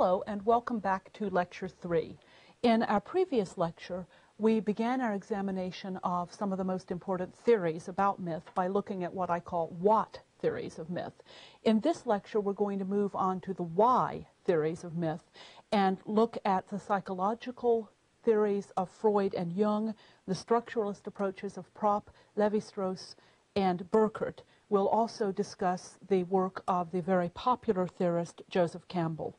Hello and welcome back to Lecture 3. In our previous lecture, we began our examination of some of the most important theories about myth by looking at what I call what theories of myth. In this lecture, we're going to move on to the why theories of myth and look at the psychological theories of Freud and Jung, the structuralist approaches of Propp, Lévi-Strauss, and Burckhardt. We'll also discuss the work of the very popular theorist Joseph Campbell.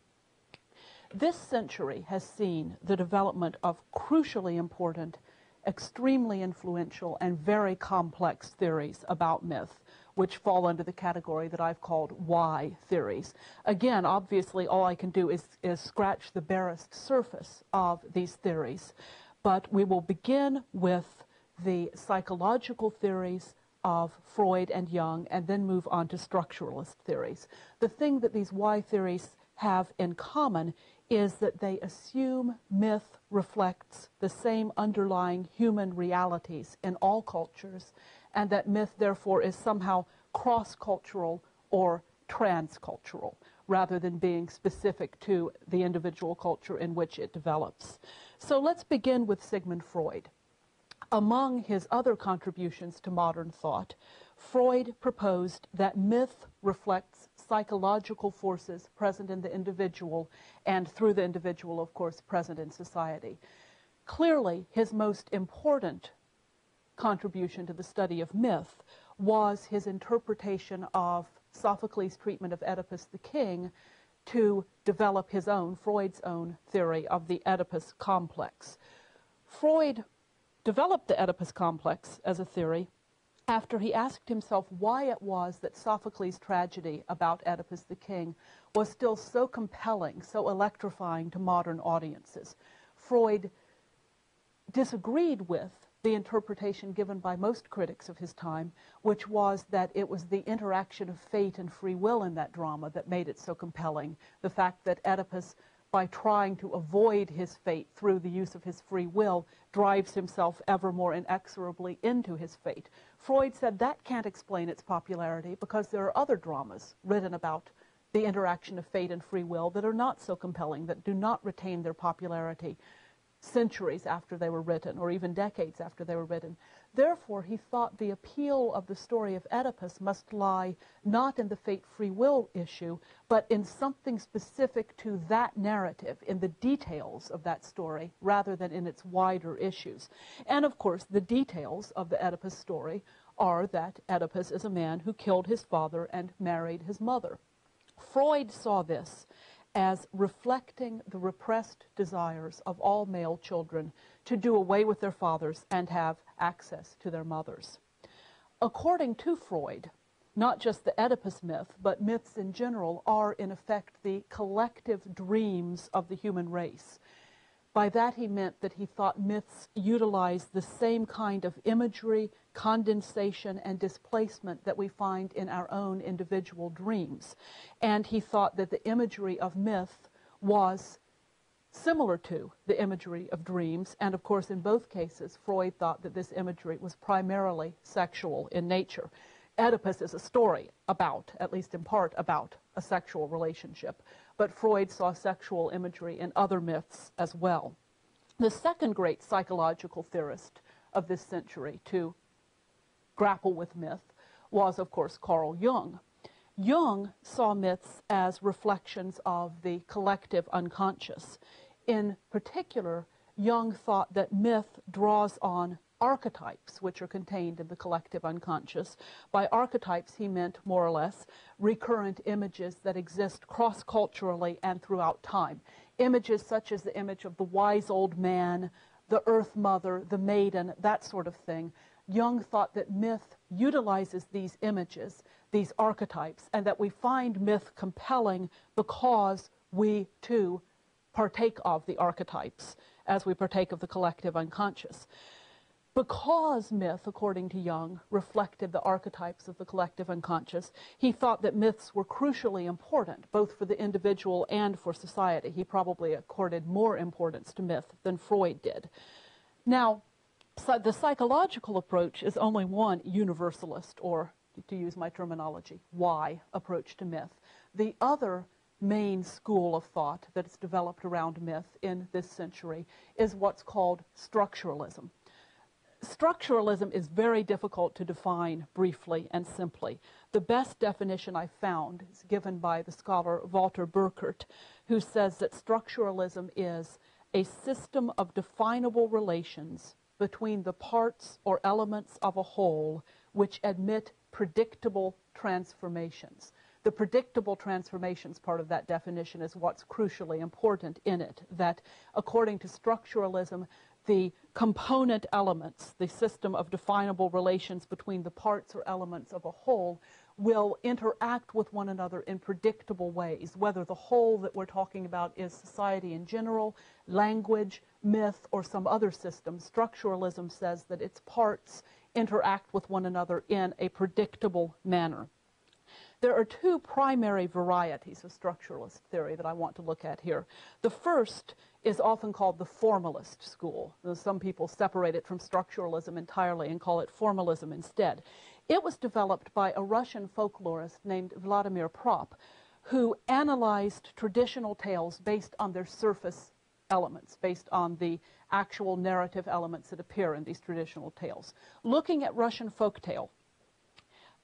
This century has seen the development of crucially important, extremely influential, and very complex theories about myth, which fall under the category that I've called why theories. Again, obviously, all I can do is scratch the barest surface of these theories, but we will begin with the psychological theories of Freud and Jung, and then move on to structuralist theories. The thing that these why theories have in common is that they assume myth reflects the same underlying human realities in all cultures, and that myth therefore is somehow cross-cultural or transcultural, rather than being specific to the individual culture in which it develops. So let's begin with Sigmund Freud. Among his other contributions to modern thought, Freud proposed that myth reflects psychological forces present in the individual, and through the individual, of course, present in society. Clearly, his most important contribution to the study of myth was his interpretation of Sophocles' treatment of Oedipus the king to develop his own, Freud's own, theory of the Oedipus complex. Freud developed the Oedipus complex as a theory after he asked himself why it was that Sophocles' tragedy about Oedipus the king was still so compelling, so electrifying to modern audiences. Freud disagreed with the interpretation given by most critics of his time, which was that it was the interaction of fate and free will in that drama that made it so compelling. The fact that Oedipus, by trying to avoid his fate through the use of his free will, drives himself ever more inexorably into his fate. Freud said that can't explain its popularity because there are other dramas written about the interaction of fate and free will that are not so compelling, that do not retain their popularity centuries after they were written, or even decades after they were written. Therefore, he thought the appeal of the story of Oedipus must lie not in the fate-free will issue, but in something specific to that narrative, in the details of that story, rather than in its wider issues. And of course, the details of the Oedipus story are that Oedipus is a man who killed his father and married his mother. Freud saw this as reflecting the repressed desires of all male children to do away with their fathers and have access to their mothers. According to Freud, not just the Oedipus myth, but myths in general are in effect the collective dreams of the human race. By that he meant that he thought myths utilized the same kind of imagery, condensation, and displacement that we find in our own individual dreams. And he thought that the imagery of myth was similar to the imagery of dreams, and of course in both cases Freud thought that this imagery was primarily sexual in nature. Oedipus is a story about, at least in part, about a sexual relationship, but Freud saw sexual imagery in other myths as well. The second great psychological theorist of this century to grapple with myth was, of course, Carl Jung. Jung saw myths as reflections of the collective unconscious. In particular, Jung thought that myth draws on archetypes, which are contained in the collective unconscious. By archetypes, he meant, more or less, recurrent images that exist cross-culturally and throughout time. Images such as the image of the wise old man, the earth mother, the maiden, that sort of thing. Jung thought that myth utilizes these images, these archetypes, and that we find myth compelling because we, too, partake of the archetypes as we partake of the collective unconscious. Because myth, according to Jung, reflected the archetypes of the collective unconscious, he thought that myths were crucially important, both for the individual and for society. He probably accorded more importance to myth than Freud did. Now, so the psychological approach is only one universalist, or to use my terminology, why approach to myth. The other main school of thought that has developed around myth in this century is what's called structuralism. Structuralism is very difficult to define briefly and simply. The best definition I found is given by the scholar Walter Burkert, who says that structuralism is a system of definable relations between the parts or elements of a whole which admit predictable transformations. The predictable transformations part of that definition is what's crucially important in it, that according to structuralism, the component elements, the system of definable relations between the parts or elements of a whole, will interact with one another in predictable ways, whether the whole that we're talking about is society in general, language, myth, or some other system. Structuralism says that its parts interact with one another in a predictable manner. There are two primary varieties of structuralist theory that I want to look at here. The first is often called the formalist school. Some people separate it from structuralism entirely and call it formalism instead. It was developed by a Russian folklorist named Vladimir Prop, who analyzed traditional tales based on their surface elements, based on the actual narrative elements that appear in these traditional tales. Looking at Russian folktale,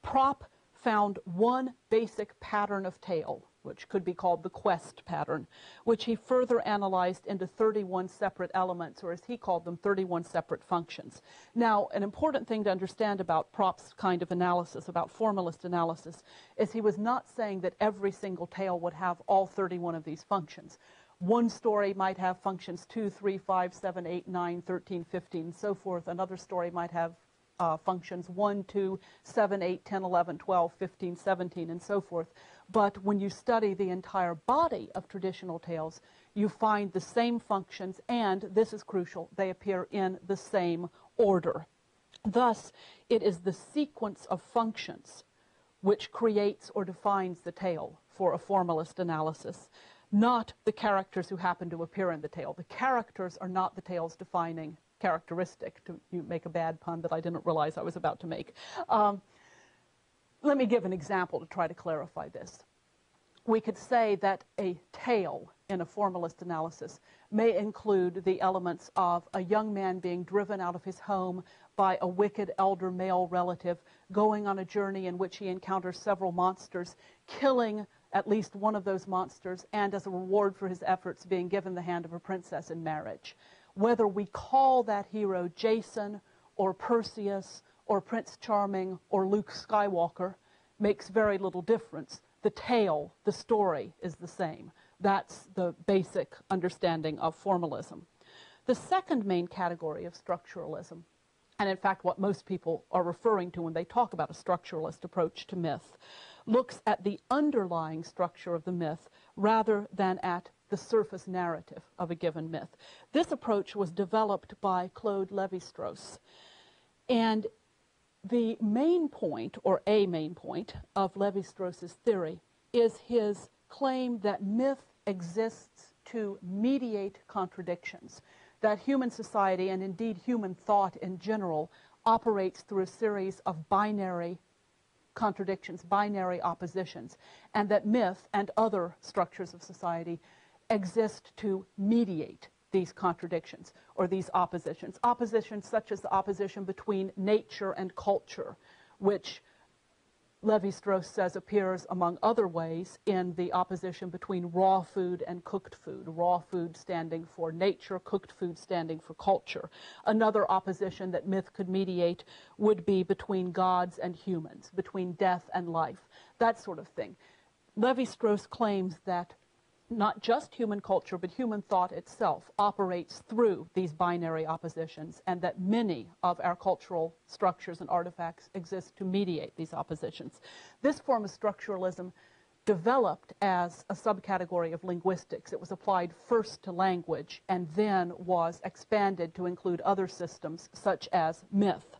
Prop found one basic pattern of tale, which could be called the quest pattern, which he further analyzed into 31 separate elements, or as he called them, 31 separate functions. Now, an important thing to understand about Prop's kind of analysis, about formalist analysis, is he was not saying that every single tale would have all 31 of these functions. One story might have functions 2, 3, 5, 7, 8, 9, 13, 15, and so forth. Another story might have functions 1, 2, 7, 8, 10, 11, 12, 15, 17, and so forth. But when you study the entire body of traditional tales, you find the same functions, and this is crucial, they appear in the same order. Thus, it is the sequence of functions which creates or defines the tale for a formalist analysis, not the characters who happen to appear in the tale. The characters are not the tale's defining characteristic, to make a bad pun that I didn't realize I was about to make. Let me give an example to try to clarify this. We could say that a tale in a formalist analysis may include the elements of a young man being driven out of his home by a wicked elder male relative, going on a journey in which he encounters several monsters, killing at least one of those monsters, and as a reward for his efforts being given the hand of a princess in marriage. Whether we call that hero Jason or Perseus or Prince Charming or Luke Skywalker makes very little difference. The tale, the story, is the same. That's the basic understanding of formalism. The second main category of structuralism, and in fact what most people are referring to when they talk about a structuralist approach to myth, looks at the underlying structure of the myth rather than at the surface narrative of a given myth. This approach was developed by Claude Lévi-Strauss. And the main point, or a main point, of Lévi-Strauss's theory is his claim that myth exists to mediate contradictions, that human society, and indeed human thought in general, operates through a series of binary contradictions, binary oppositions, and that myth and other structures of society exist to mediate these contradictions or these oppositions. Oppositions such as the opposition between nature and culture, which Lévi-Strauss says appears, among other ways, in the opposition between raw food and cooked food. Raw food standing for nature, cooked food standing for culture. Another opposition that myth could mediate would be between gods and humans, between death and life, that sort of thing. Lévi-Strauss claims that not just human culture, but human thought itself operates through these binary oppositions, and that many of our cultural structures and artifacts exist to mediate these oppositions. This form of structuralism developed as a subcategory of linguistics. It was applied first to language and then was expanded to include other systems such as myth.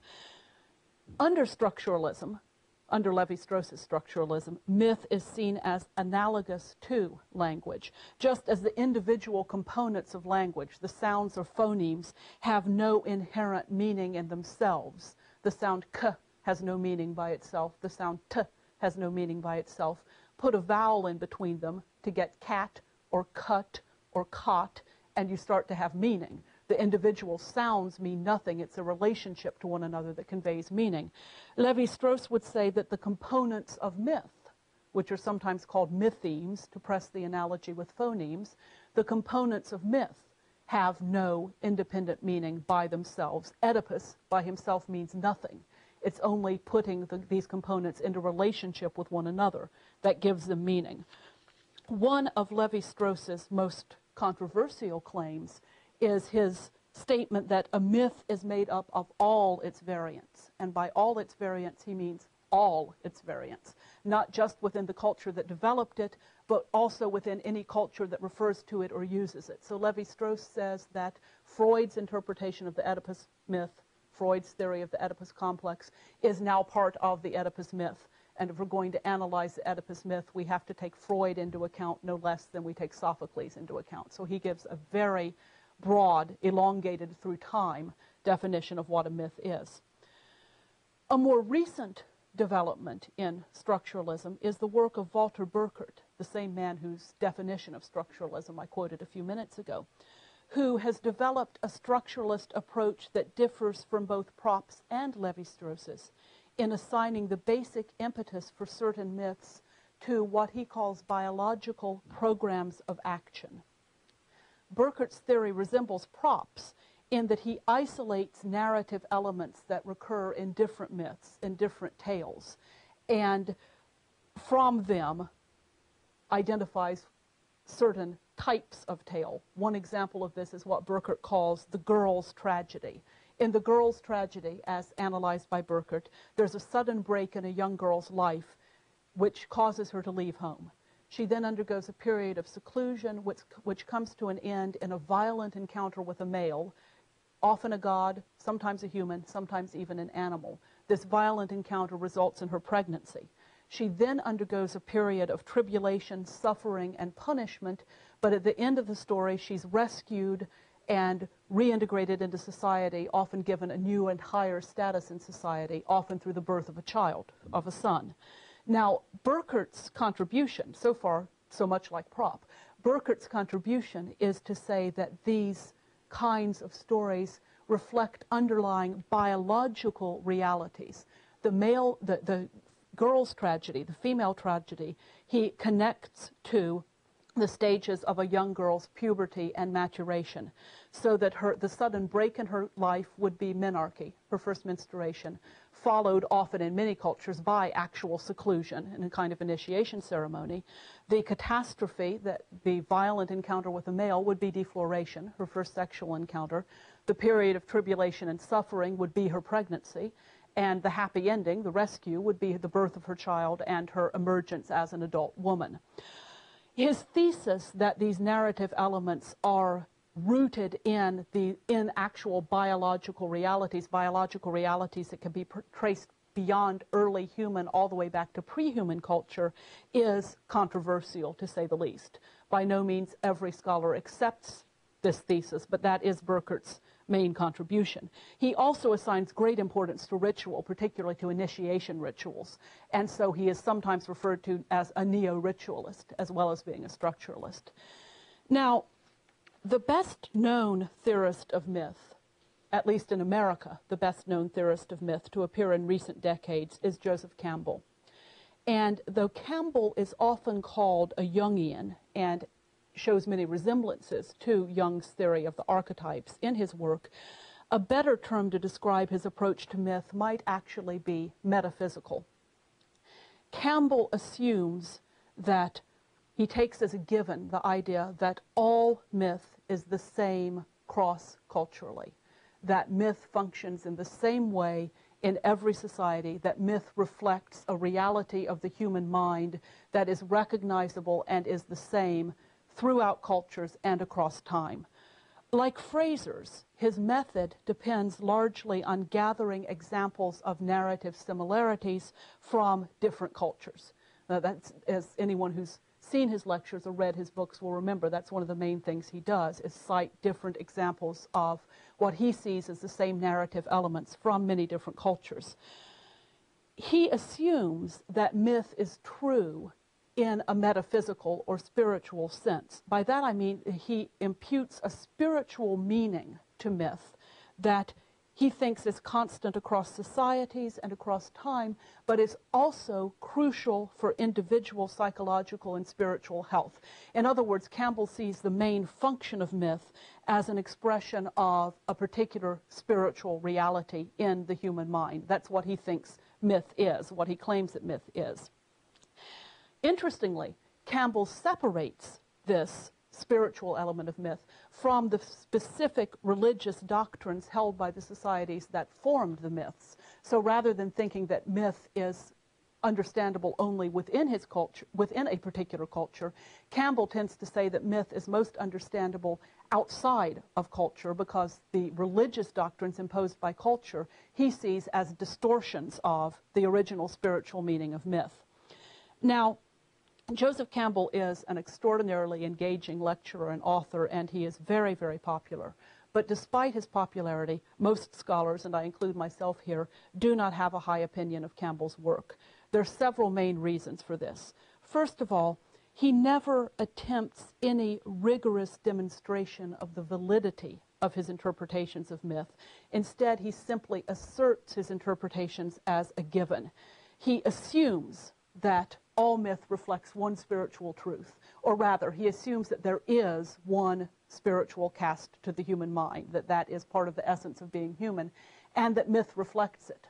Under structuralism, under Lévi-Strauss's structuralism, myth is seen as analogous to language, just as the individual components of language, the sounds or phonemes, have no inherent meaning in themselves. The sound k has no meaning by itself. The sound t has no meaning by itself. put a vowel in between them to get cat or cut or cot, and you start to have meaning. The individual sounds mean nothing. It's a relationship to one another that conveys meaning. Lévi-Strauss would say that the components of myth, which are sometimes called mythemes, to press the analogy with phonemes, the components of myth have no independent meaning by themselves. Oedipus by himself means nothing. It's only putting these components into relationship with one another that gives them meaning. One of Lévi-Strauss's most controversial claims is his statement that a myth is made up of all its variants. And by all its variants, he means all its variants, not just within the culture that developed it, but also within any culture that refers to it or uses it. So Lévi-Strauss says that Freud's interpretation of the Oedipus myth, Freud's theory of the Oedipus complex, is now part of the Oedipus myth. And if we're going to analyze the Oedipus myth, we have to take Freud into account no less than we take Sophocles into account. So he gives a very broad, elongated through time definition of what a myth is. A more recent development in structuralism is the work of Walter Burkert, the same man whose definition of structuralism I quoted a few minutes ago, who has developed a structuralist approach that differs from both Propp's and Lévi-Strauss's in assigning the basic impetus for certain myths to what he calls biological programs of action. Burkert's theory resembles Propp's in that he isolates narrative elements that recur in different myths, in different tales, and from them identifies certain types of tale. One example of this is what Burkert calls the girl's tragedy. In the girl's tragedy, as analyzed by Burkert, there's a sudden break in a young girl's life which causes her to leave home. She then undergoes a period of seclusion which comes to an end in a violent encounter with a male, often a god, sometimes a human, sometimes even an animal. This violent encounter results in her pregnancy. She then undergoes a period of tribulation, suffering, and punishment, but at the end of the story, she's rescued and reintegrated into society, often given a new and higher status in society, often through the birth of a child, of a son. Now, Burkert's contribution, so far, so much like Propp, Burkert's contribution is to say that these kinds of stories reflect underlying biological realities. The girl's tragedy, the female tragedy, he connects to the stages of a young girl's puberty and maturation, so that the sudden break in her life would be menarche, her first menstruation, followed often in many cultures by actual seclusion and a kind of initiation ceremony. The catastrophe, the violent encounter with a male, would be defloration, her first sexual encounter. The period of tribulation and suffering would be her pregnancy, and the happy ending, the rescue, would be the birth of her child and her emergence as an adult woman. His thesis that these narrative elements are rooted in actual biological realities that can be traced beyond early human all the way back to pre-human culture, is controversial, to say the least. By no means every scholar accepts this thesis, but that is Burkert's main contribution. He also assigns great importance to ritual, particularly to initiation rituals, and so he is sometimes referred to as a neo-ritualist as well as being a structuralist. Now, the best-known theorist of myth, at least in America, the best-known theorist of myth to appear in recent decades is Joseph Campbell. And though Campbell is often called a Jungian and shows many resemblances to Jung's theory of the archetypes in his work, a better term to describe his approach to myth might actually be metaphysical. Campbell assumes that he takes as a given the idea that all myth is the same cross-culturally, that myth functions in the same way in every society, that myth reflects a reality of the human mind that is recognizable and is the same throughout cultures and across time. Like Fraser's, his method depends largely on gathering examples of narrative similarities from different cultures. That's, as anyone who's seen his lectures or read his books will remember, that's one of the main things he does, is cite different examples of what he sees as the same narrative elements from many different cultures. He assumes that myth is true in a metaphysical or spiritual sense. By that I mean he imputes a spiritual meaning to myth that he thinks is constant across societies and across time, but is also crucial for individual psychological and spiritual health. In other words, Campbell sees the main function of myth as an expression of a particular spiritual reality in the human mind. That's what he thinks myth is, what he claims that myth is. Interestingly, Campbell separates this spiritual element of myth from the specific religious doctrines held by the societies that formed the myths. So rather than thinking that myth is understandable only within his culture, within a particular culture, Campbell tends to say that myth is most understandable outside of culture, because the religious doctrines imposed by culture he sees as distortions of the original spiritual meaning of myth. Now, Joseph Campbell is an extraordinarily engaging lecturer and author, and he is very, very popular. But despite his popularity, most scholars, and I include myself here, do not have a high opinion of Campbell's work. There are several main reasons for this. First of all, he never attempts any rigorous demonstration of the validity of his interpretations of myth. Instead, he simply asserts his interpretations as a given. He assumes that all myth reflects one spiritual truth, or rather, he assumes that there is one spiritual cast to the human mind, that that is part of the essence of being human, and that myth reflects it.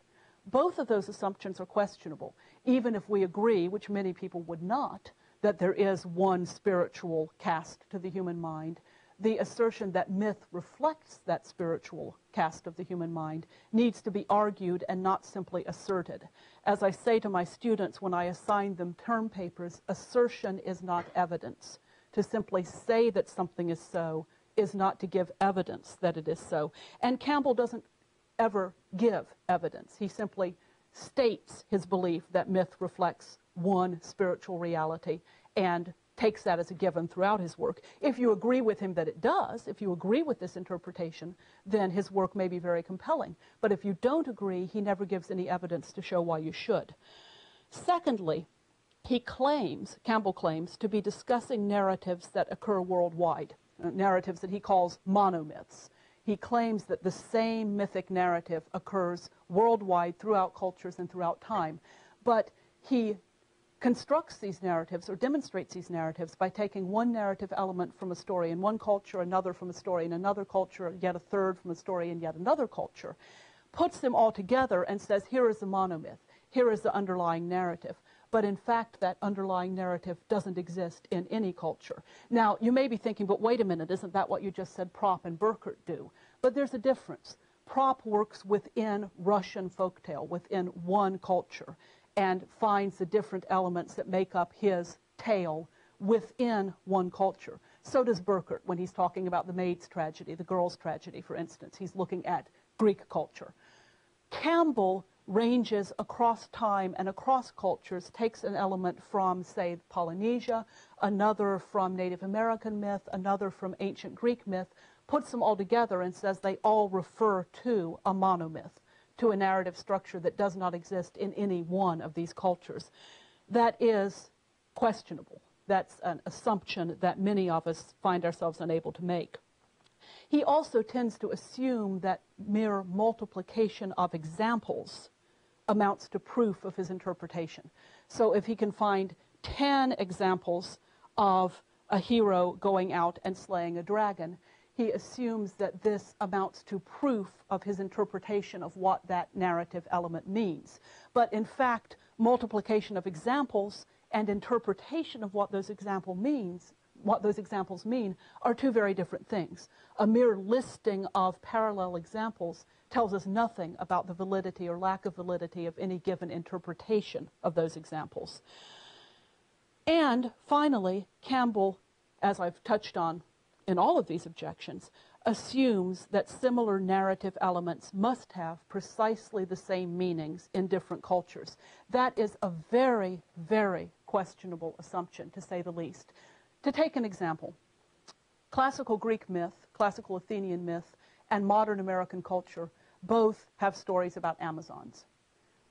Both of those assumptions are questionable, even if we agree, which many people would not, that there is one spiritual cast to the human mind. The assertion that myth reflects that spiritual cast of the human mind needs to be argued and not simply asserted. As I say to my students when I assign them term papers, assertion is not evidence. To simply say that something is so is not to give evidence that it is so. And Campbell doesn't ever give evidence. He simply states his belief that myth reflects one spiritual reality and takes that as a given throughout his work. If you agree with him that it does, if you agree with this interpretation, then his work may be very compelling. But if you don't agree, he never gives any evidence to show why you should. Secondly, Campbell claims to be discussing narratives that occur worldwide, narratives that he calls monomyths. He claims that the same mythic narrative occurs worldwide throughout cultures and throughout time. But he constructs these narratives or demonstrates these narratives by taking one narrative element from a story in one culture, another from a story in another culture, yet a third from a story in yet another culture, puts them all together and says, here is the monomyth, here is the underlying narrative. But in fact, that underlying narrative doesn't exist in any culture. Now, you may be thinking, but wait a minute, isn't that what you just said Propp and Burkert do? But there's a difference. Propp works within Russian folktale, within one culture, and finds the different elements that make up his tale within one culture. So does Burkert when he's talking about the maid's tragedy, the girl's tragedy, for instance. He's looking at Greek culture. Campbell ranges across time and across cultures, takes an element from, say, Polynesia, another from Native American myth, another from ancient Greek myth, puts them all together and says they all refer to a monomyth, to a narrative structure that does not exist in any one of these cultures. That is questionable. That's an assumption that many of us find ourselves unable to make. He also tends to assume that mere multiplication of examples amounts to proof of his interpretation. So if he can find 10 examples of a hero going out and slaying a dragon, he assumes that this amounts to proof of his interpretation of what that narrative element means. But in fact, multiplication of examples and interpretation of what those examples mean are two very different things. A mere listing of parallel examples tells us nothing about the validity or lack of validity of any given interpretation of those examples. And finally, Campbell, as I've touched on in all of these objections, assumes that similar narrative elements must have precisely the same meanings in different cultures. That is a very, very questionable assumption, to say the least. To take an example, classical Greek myth, classical Athenian myth, and modern American culture both have stories about Amazons,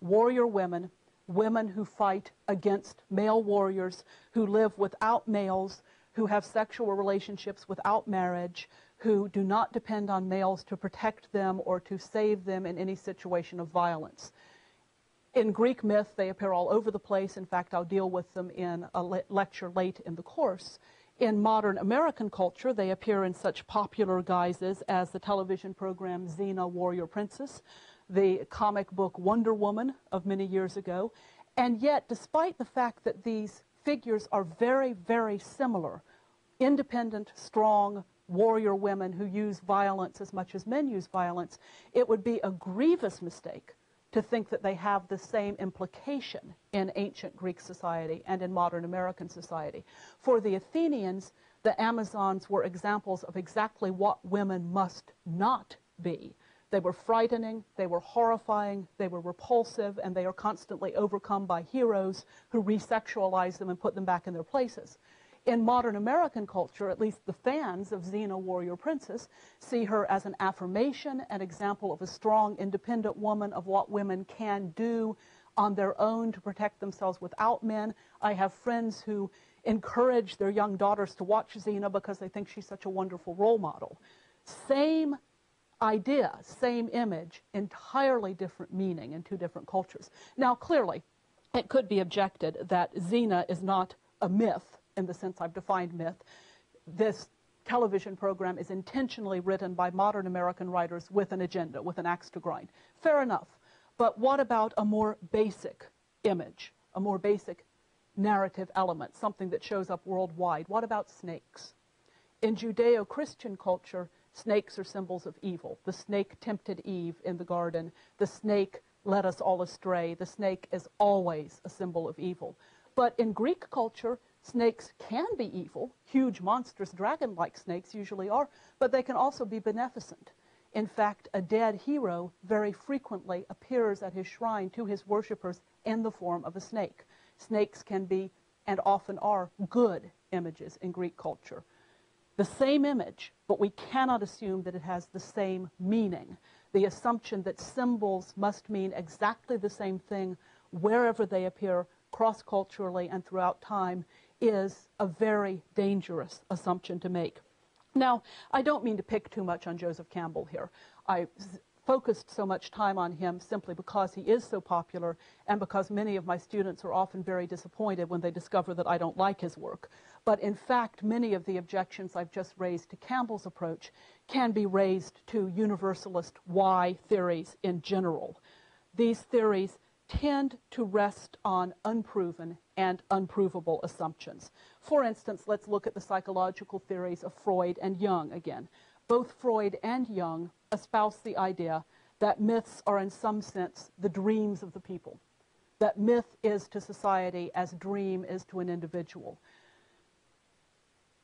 warrior women women who fight against male warriors, who live without males, who have sexual relationships without marriage, who do not depend on males to protect them or to save them in any situation of violence. In Greek myth, they appear all over the place. In fact, I'll deal with them in a lecture late in the course. In modern American culture, they appear in such popular guises as the television program Xena, Warrior Princess, the comic book Wonder Woman of many years ago. And yet, despite the fact that these figures are very, very similar, independent, strong, warrior women who use violence as much as men use violence, it would be a grievous mistake to think that they have the same implication in ancient Greek society and in modern American society. For the Athenians, the Amazons were examples of exactly what women must not be. They were frightening, they were horrifying, they were repulsive, and they are constantly overcome by heroes who resexualize them and put them back in their places. In modern American culture, at least the fans of Xena, Warrior Princess, see her as an affirmation, an example of a strong, independent woman, of what women can do on their own to protect themselves without men. I have friends who encourage their young daughters to watch Xena because they think she's such a wonderful role model. Same idea, same image, entirely different meaning in two different cultures. Now, clearly, it could be objected that Xena is not a myth in the sense I've defined myth. This television program is intentionally written by modern American writers with an agenda, with an axe to grind. Fair enough. But what about a more basic image, a more basic narrative element, something that shows up worldwide? What about snakes? In Judeo-Christian culture, snakes are symbols of evil. The snake tempted Eve in the garden. The snake led us all astray. The snake is always a symbol of evil. But in Greek culture, snakes can be evil. Huge, monstrous, dragon-like snakes usually are, but they can also be beneficent. In fact, a dead hero very frequently appears at his shrine to his worshippers in the form of a snake. Snakes can be, and often are, good images in Greek culture. The same image, but we cannot assume that it has the same meaning. The assumption that symbols must mean exactly the same thing wherever they appear cross-culturally and throughout time is a very dangerous assumption to make. Now, I don't mean to pick too much on Joseph Campbell here. I focused so much time on him simply because he is so popular and because many of my students are often very disappointed when they discover that I don't like his work. But in fact, many of the objections I've just raised to Campbell's approach can be raised to universalist why theories in general. These theories tend to rest on unproven and unprovable assumptions. For instance, let's look at the psychological theories of Freud and Jung again. Both Freud and Jung espouse the idea that myths are in some sense the dreams of the people, that myth is to society as dream is to an individual.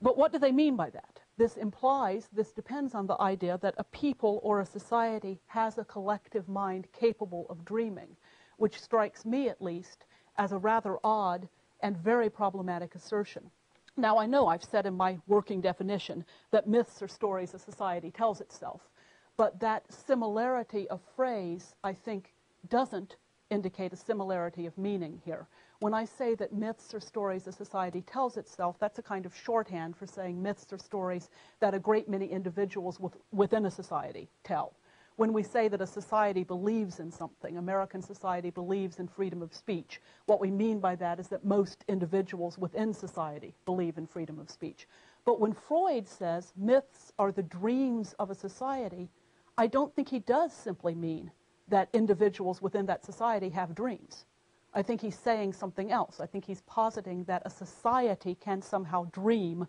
But what do they mean by that? This implies, this depends on the idea that a people or a society has a collective mind capable of dreaming, which strikes me at least as a rather odd and very problematic assertion. Now, I know I've said in my working definition that myths are stories a society tells itself, but that similarity of phrase, I think, doesn't indicate a similarity of meaning here. When I say that myths are stories a society tells itself, that's a kind of shorthand for saying myths are stories that a great many individuals within a society tell. When we say that a society believes in something, American society believes in freedom of speech, what we mean by that is that most individuals within society believe in freedom of speech. But when Freud says myths are the dreams of a society, I don't think he does simply mean that individuals within that society have dreams. I think he's saying something else. I think he's positing that a society can somehow dream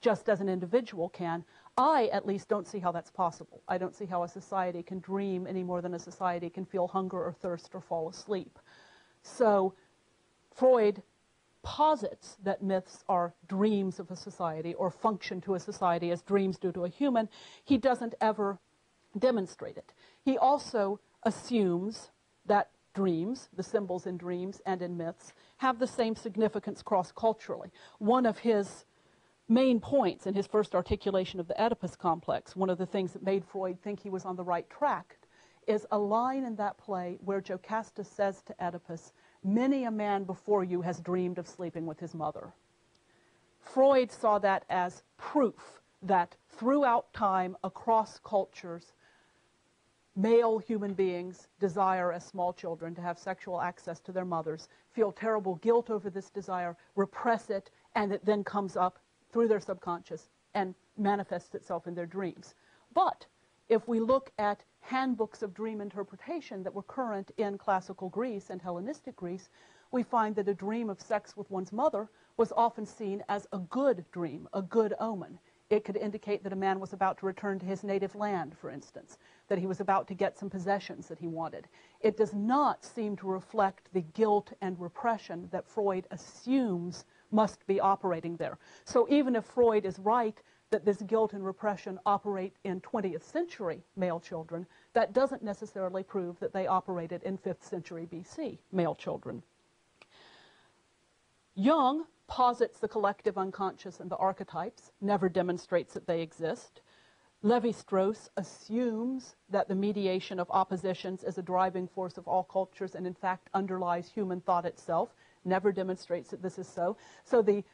just as an individual can. I, at least, don't see how that's possible. I don't see how a society can dream any more than a society can feel hunger or thirst or fall asleep. So Freud posits that myths are dreams of a society or function to a society as dreams do to a human. He doesn't ever demonstrate it. He also assumes that dreams, the symbols in dreams and in myths, have the same significance cross-culturally. One of his main points in his first articulation of the Oedipus complex, one of the things that made Freud think he was on the right track, is a line in that play where Jocasta says to Oedipus many a man before you has dreamed of sleeping with his mother. Freud saw that as proof that throughout time, across cultures, male human beings desire as small children to have sexual access to their mothers, feel terrible guilt over this desire, repress it, and it then comes up through their subconscious and manifests itself in their dreams. But if we look at handbooks of dream interpretation that were current in classical Greece and Hellenistic Greece, we find that a dream of sex with one's mother was often seen as a good dream, a good omen. It could indicate that a man was about to return to his native land, for instance, that he was about to get some possessions that he wanted. It does not seem to reflect the guilt and repression that Freud assumes must be operating there. So even if Freud is right that this guilt and repression operate in 20th century male children, that doesn't necessarily prove that they operated in 5th century BC male children. Jung posits the collective unconscious and the archetypes, never demonstrates that they exist. Lévi-Strauss assumes that the mediation of oppositions is a driving force of all cultures and in fact underlies human thought itself, never demonstrates that this is so. So the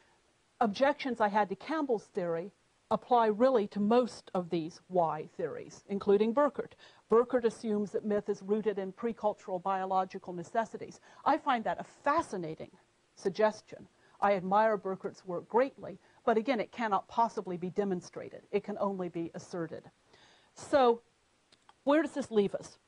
objections I had to Campbell's theory apply really to most of these why theories, including Burckhardt. Burckhardt assumes that myth is rooted in pre-cultural biological necessities. I find that a fascinating suggestion. I admire Burckhardt's work greatly, but again, it cannot possibly be demonstrated. It can only be asserted. So where does this leave us?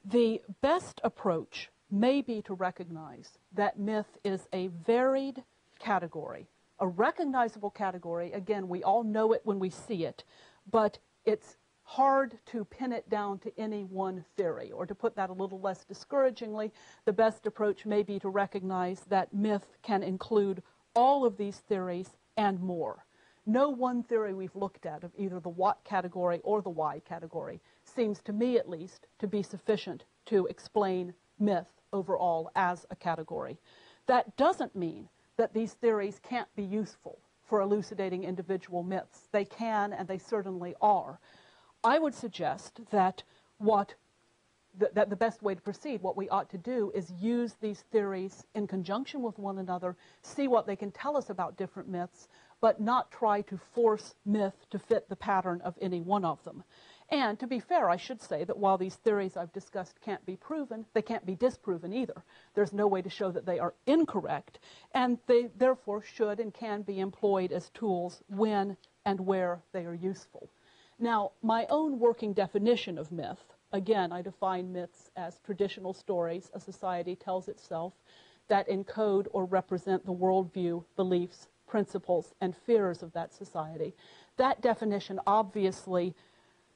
The best approach may be to recognize that myth is a varied category, a recognizable category. Again, we all know it when we see it, but it's hard to pin it down to any one theory, or to put that a little less discouragingly, the best approach may be to recognize that myth can include all of these theories and more. No one theory we've looked at of either the what category or the why category seems to me at least to be sufficient to explain myth overall as a category. That doesn't mean that these theories can't be useful for elucidating individual myths. They can, and they certainly are. I would suggest that the best way to proceed, what we ought to do, is use these theories in conjunction with one another, see what they can tell us about different myths, but not try to force myth to fit the pattern of any one of them. And to be fair, I should say that while these theories I've discussed can't be proven, they can't be disproven either. There's no way to show that they are incorrect, and they therefore should and can be employed as tools when and where they are useful. Now, my own working definition of myth, again, I define myths as traditional stories a society tells itself that encode or represent the worldview, beliefs, principles, and fears of that society. That definition obviously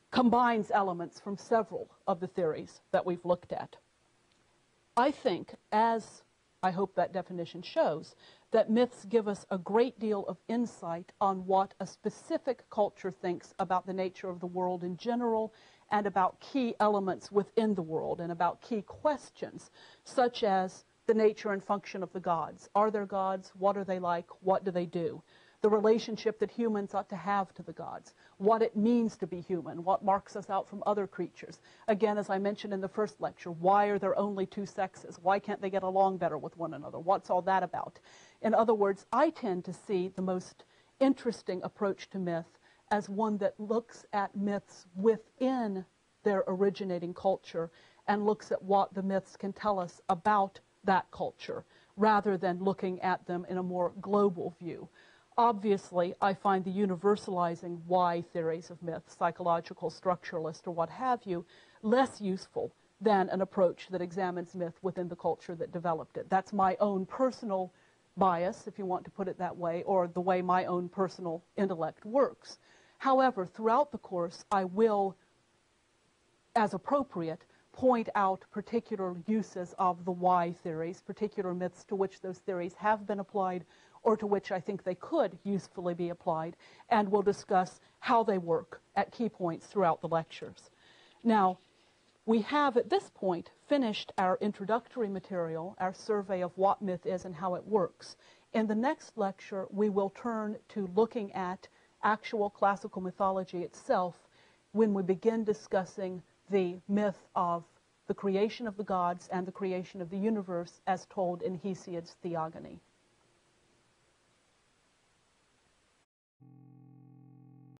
combines elements from several of the theories that we've looked at. I think, as I hope that definition shows, that myths give us a great deal of insight on what a specific culture thinks about the nature of the world in general, and about key elements within the world, and about key questions, such as the nature and function of the gods. Are there gods? What are they like? What do they do? The relationship that humans ought to have to the gods, what it means to be human, what marks us out from other creatures. Again, as I mentioned in the first lecture, why are there only two sexes? Why can't they get along better with one another? What's all that about? In other words, I tend to see the most interesting approach to myth as one that looks at myths within their originating culture and looks at what the myths can tell us about that culture, rather than looking at them in a more global view. Obviously, I find the universalizing why theories of myth, psychological, structuralist, or what have you, less useful than an approach that examines myth within the culture that developed it. That's my own personal bias, if you want to put it that way, or the way my own personal intellect works. However, throughout the course, I will, as appropriate, point out particular uses of the why theories, particular myths to which those theories have been applied, or to which I think they could usefully be applied, and we'll discuss how they work at key points throughout the lectures. Now, we have at this point finished our introductory material, our survey of what myth is and how it works. In the next lecture, we will turn to looking at actual classical mythology itself when we begin discussing the myth of the creation of the gods and the creation of the universe as told in Hesiod's Theogony.